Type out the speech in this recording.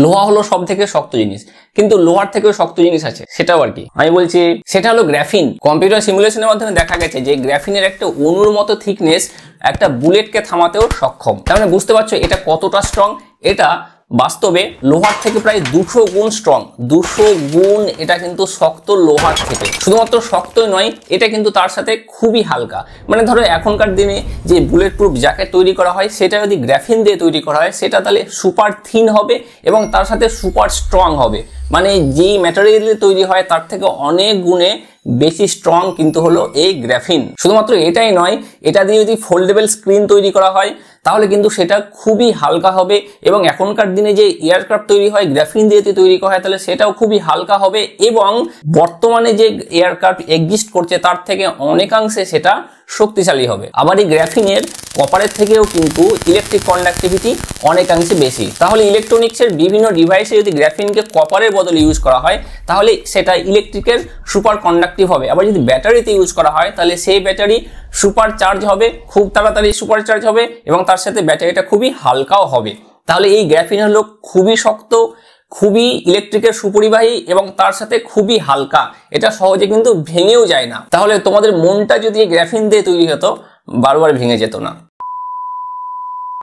লোহা হলো সব থেকে শক্ত জিনিস, কিন্তু লোহার থেকেও শক্ত জিনিস আছে, সেটাও আর কি আমি বলছি, সেটা হলো গ্রাফিন। কম্পিউটার সিমুলেশনের মাধ্যমে দেখা গেছে যে গ্রাফিনের একটা অণুর মতো থিকনেস একটা বুলেটকে থামাতেও সক্ষম। তার মানে বুঝতে পারছো এটা কতটা স্ট্রং। এটা বাস্তবে লোহার থেকে প্রায় 200 গুণ স্ট্রং, 200 গুণ এটা কিন্তু শক্ত লোহার থেকে। শুধুমাত্র শক্তই নয়, এটা কিন্তু তার সাথে খুবই হালকা। মানে ধরো এখনকার দিনে যে বুলেট প্রুফ জ্যাকেট তৈরি করা হয় সেটা যদি গ্রাফিন দিয়ে তৈরি করা হয় সেটা তাহলে সুপার থিন হবে এবং তার সাথে সুপার স্ট্রং হবে। মানে যেই ম্যাটেরিয়াল দিয়ে তৈরি হয় তার থেকে অনেক গুণে বেশি স্ট্রং কিন্তু হলো এই গ্রাফিন। শুধুমাত্র এটাই নয়, এটা দিয়ে যদি ফোল্ডেবল স্ক্রিন তৈরি করা হয় তাহলে কিন্তু সেটা খুবই হালকা হবে। এবং এখনকার দিনে যে এয়ারক্রাফট তৈরি হয় গ্রাফিন দিয়ে তৈরি করা হয় তাহলে সেটাও খুবই হালকা হবে এবং বর্তমানে যে এয়ারক্রাফট এক্সিস্ট করছে তার থেকে অনেকাংশে সেটা শক্তিশালী হবে। আবার এই গ্রাফিনের কপারের থেকেও কিন্তু ইলেকট্রিক কন্ডাক্টিভিটি অনেকাংশে বেশি। তাহলে ইলেকট্রনিক্সের বিভিন্ন ডিভাইসে যদি গ্রাফিনকে কপারের বদলে ইউজ করা হয় তাহলে সেটা ইলেকট্রিকের সুপার কন্ডাক্টিভ হবে। আবার যদি ব্যাটারিতে ইউজ করা হয় তাহলে সেই ব্যাটারি সুপার চার্জ হবে, খুব তাড়াতাড়ি সুপার চার্জ হবে এবং তার সাথে ব্যাটারিটা খুবই হালকাও হবে। তাহলে এই গ্রাফিন হলো খুবই শক্ত, খুবই ইলেকট্রিকের সুপরিবাহী এবং তার সাথে খুবই হালকা। এটা সহজে কিন্তু ভেঙেও যায় না। তাহলে তোমাদের মনটা যদি গ্রাফিন দিয়ে তৈরি হতো বারবার ভেঙে যেত না।